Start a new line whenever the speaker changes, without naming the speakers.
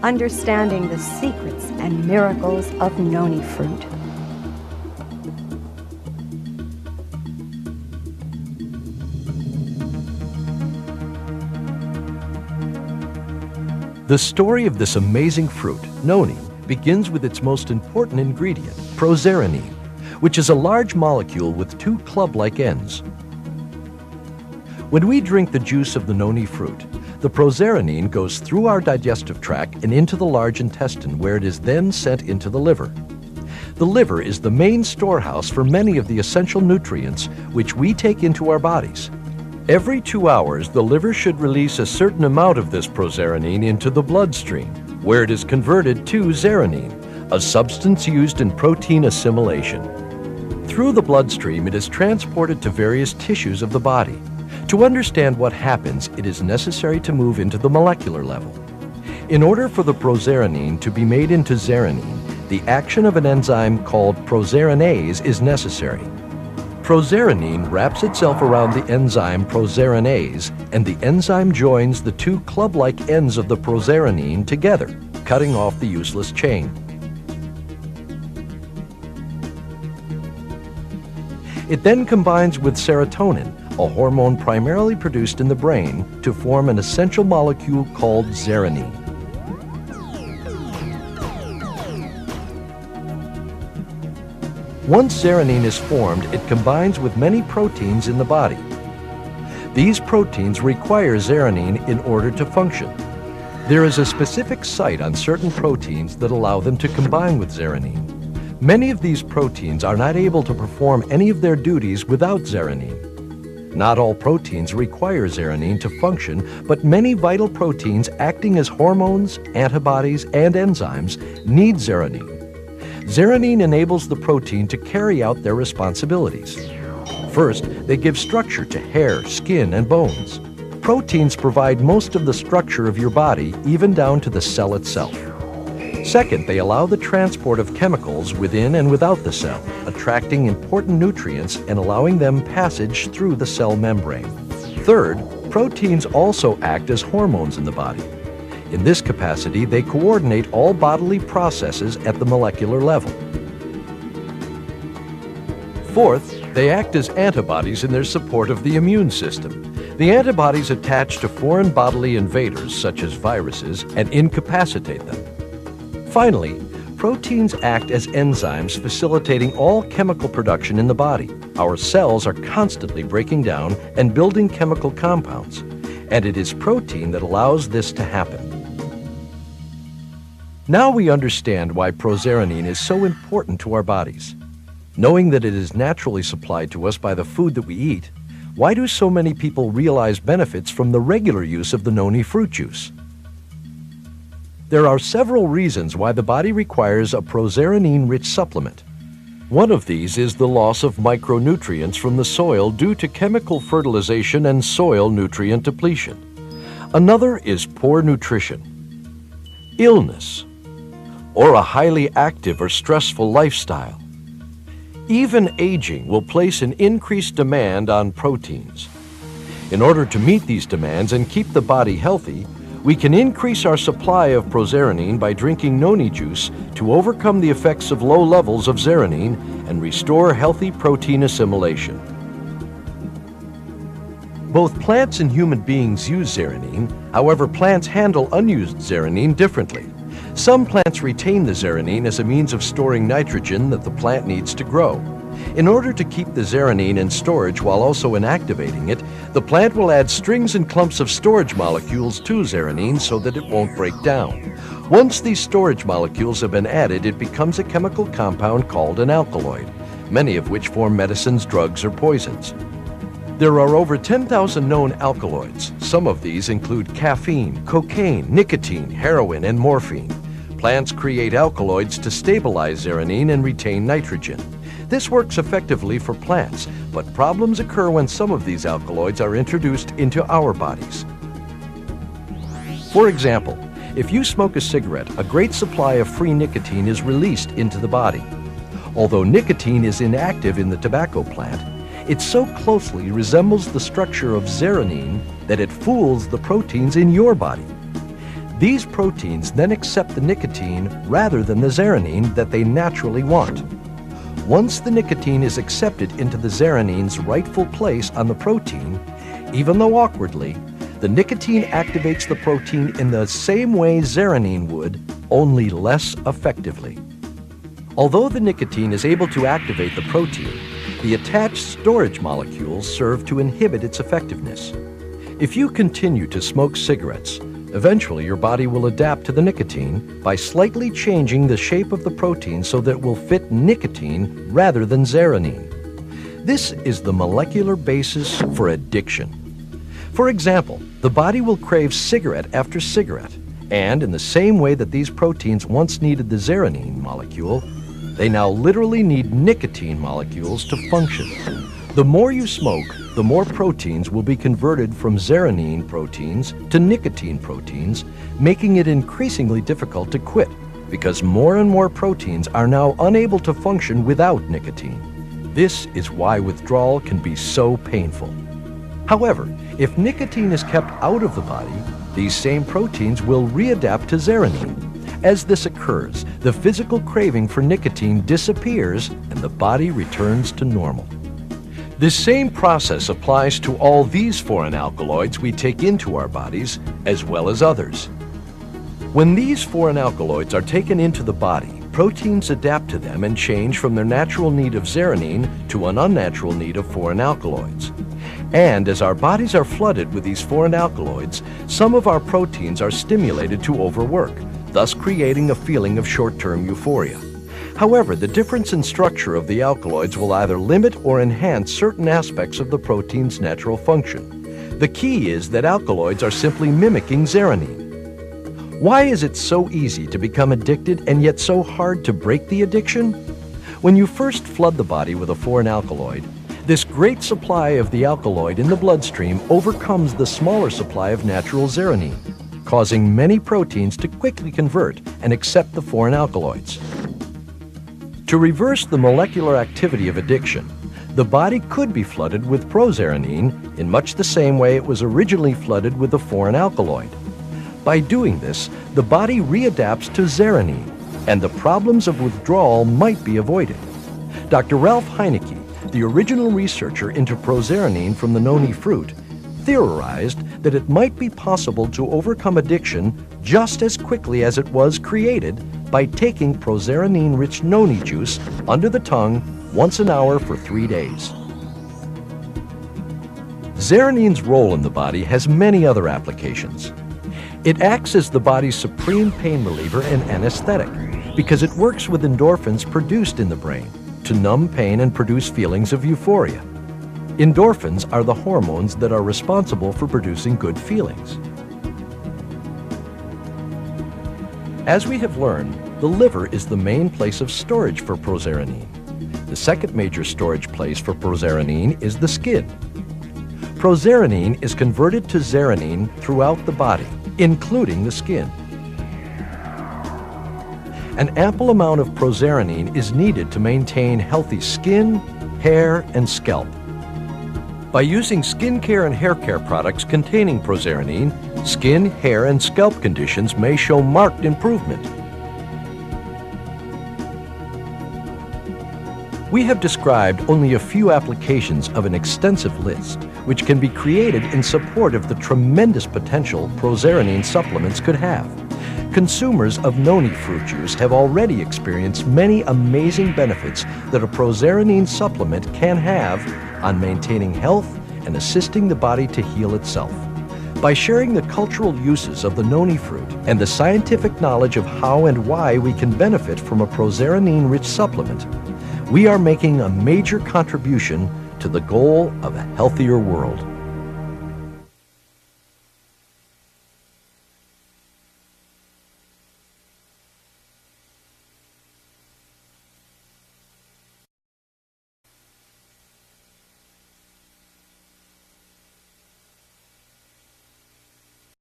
understanding the secrets and miracles of noni fruit.
The story of this amazing fruit, noni, begins with its most important ingredient, proserpine, which is a large molecule with two club-like ends. When we drink the juice of the noni fruit, the proserpine goes through our digestive tract and into the large intestine, where it is then sent into the liver. The liver is the main storehouse for many of the essential nutrients which we take into our bodies. Every 2 hours, the liver should release a certain amount of this proserpine into the bloodstream, where it is converted to zearanin, a substance used in protein assimilation. Through the bloodstream, it is transported to various tissues of the body. To understand what happens, it is necessary to move into the molecular level. In order for the proserpine to be made into zearanin, the action of an enzyme called proserpinase is necessary. Proserpine wraps itself around the enzyme proserpinase, and the enzyme joins the two club-like ends of the proserpine together, cutting off the useless chain. It then combines with serotonin, a hormone primarily produced in the brain, to form an essential molecule called zearanin. Once zearanin is formed, it combines with many proteins in the body. These proteins require zearanin in order to function. There is a specific site on certain proteins that allow them to combine with zearanin. Many of these proteins are not able to perform any of their duties without zearanin. Not all proteins require zearanin to function, but many vital proteins acting as hormones, antibodies, and enzymes need zearanin. Zearanin enables the protein to carry out their responsibilities. First, they give structure to hair, skin, and bones. Proteins provide most of the structure of your body, even down to the cell itself. Second, they allow the transport of chemicals within and without the cell, attracting important nutrients and allowing them passage through the cell membrane. Third, proteins also act as hormones in the body. In this capacity, they coordinate all bodily processes at the molecular level. Fourth, they act as antibodies in their support of the immune system. The antibodies attach to foreign bodily invaders, such as viruses, and incapacitate them. Finally, proteins act as enzymes facilitating all chemical production in the body. Our cells are constantly breaking down and building chemical compounds, and it is protein that allows this to happen. Now we understand why proserpine is so important to our bodies. Knowing that it is naturally supplied to us by the food that we eat, why do so many people realize benefits from the regular use of the noni fruit juice? There are several reasons why the body requires a proserpine-rich supplement. One of these is the loss of micronutrients from the soil due to chemical fertilization and soil nutrient depletion. Another is poor nutrition, illness, or a highly active or stressful lifestyle. Even aging will place an increased demand on proteins. In order to meet these demands and keep the body healthy, we can increase our supply of proserpine by drinking noni juice to overcome the effects of low levels of zearanin and restore healthy protein assimilation. Both plants and human beings use zearanin. However, plants handle unused zearanin differently. Some plants retain the zearanin as a means of storing nitrogen that the plant needs to grow. In order to keep the zearanin in storage while also inactivating it, the plant will add strings and clumps of storage molecules to zearanin so that it won't break down. Once these storage molecules have been added, it becomes a chemical compound called an alkaloid, many of which form medicines, drugs, or poisons. There are over 10,000 known alkaloids. Some of these include caffeine, cocaine, nicotine, heroin, and morphine. Plants create alkaloids to stabilize zearanin and retain nitrogen. This works effectively for plants, but problems occur when some of these alkaloids are introduced into our bodies. For example, if you smoke a cigarette, a great supply of free nicotine is released into the body. Although nicotine is inactive in the tobacco plant, it so closely resembles the structure of zearanin that it fools the proteins in your body. These proteins then accept the nicotine rather than the zeranine that they naturally want. Once the nicotine is accepted into the zeranine's rightful place on the protein, even though awkwardly, the nicotine activates the protein in the same way zeranine would, only less effectively. Although the nicotine is able to activate the protein, the attached storage molecules serve to inhibit its effectiveness. If you continue to smoke cigarettes, eventually your body will adapt to the nicotine by slightly changing the shape of the protein so that it will fit nicotine rather than zeranine. This is the molecular basis for addiction. For example, the body will crave cigarette after cigarette, and in the same way that these proteins once needed the zeranine molecule, they now literally need nicotine molecules to function. The more you smoke, the more proteins will be converted from zeranine proteins to nicotine proteins, making it increasingly difficult to quit, because more and more proteins are now unable to function without nicotine. This is why withdrawal can be so painful. However, if nicotine is kept out of the body, these same proteins will readapt to zeranine. As this occurs, the physical craving for nicotine disappears and the body returns to normal. This same process applies to all these foreign alkaloids we take into our bodies, as well as others. When these foreign alkaloids are taken into the body, proteins adapt to them and change from their natural need of zeranine to an unnatural need of foreign alkaloids. And as our bodies are flooded with these foreign alkaloids, some of our proteins are stimulated to overwork, thus creating a feeling of short-term euphoria. However, the difference in structure of the alkaloids will either limit or enhance certain aspects of the protein's natural function. The key is that alkaloids are simply mimicking zeranine. Why is it so easy to become addicted and yet so hard to break the addiction? When you first flood the body with a foreign alkaloid, this great supply of the alkaloid in the bloodstream overcomes the smaller supply of natural zeranine, causing many proteins to quickly convert and accept the foreign alkaloids. To reverse the molecular activity of addiction, the body could be flooded with prozeranine in much the same way it was originally flooded with the foreign alkaloid. By doing this, the body readapts to zeranine, and the problems of withdrawal might be avoided. Dr. Ralph Heineke, the original researcher into prozeranine from the noni fruit, theorized that it might be possible to overcome addiction just as quickly as it was created by taking prozeranine-rich noni juice under the tongue once an hour for 3 days. Zeranine's role in the body has many other applications. It acts as the body's supreme pain reliever and anesthetic because it works with endorphins produced in the brain to numb pain and produce feelings of euphoria. Endorphins are the hormones that are responsible for producing good feelings. As we have learned, the liver is the main place of storage for prozeranine. The second major storage place for prozeranine is the skin. Prozeranine is converted to zeranine throughout the body, including the skin. An ample amount of prozeranine is needed to maintain healthy skin, hair, and scalp. By using skincare and hair care products containing prozeranine, skin, hair, and scalp conditions may show marked improvement. We have described only a few applications of an extensive list, which can be created in support of the tremendous potential prozeranine supplements could have. Consumers of noni fruit juice have already experienced many amazing benefits that a prozeranine supplement can have on maintaining health and assisting the body to heal itself. By sharing the cultural uses of the noni fruit and the scientific knowledge of how and why we can benefit from a prozeranine-rich supplement, we are making a major contribution to the goal of a healthier world.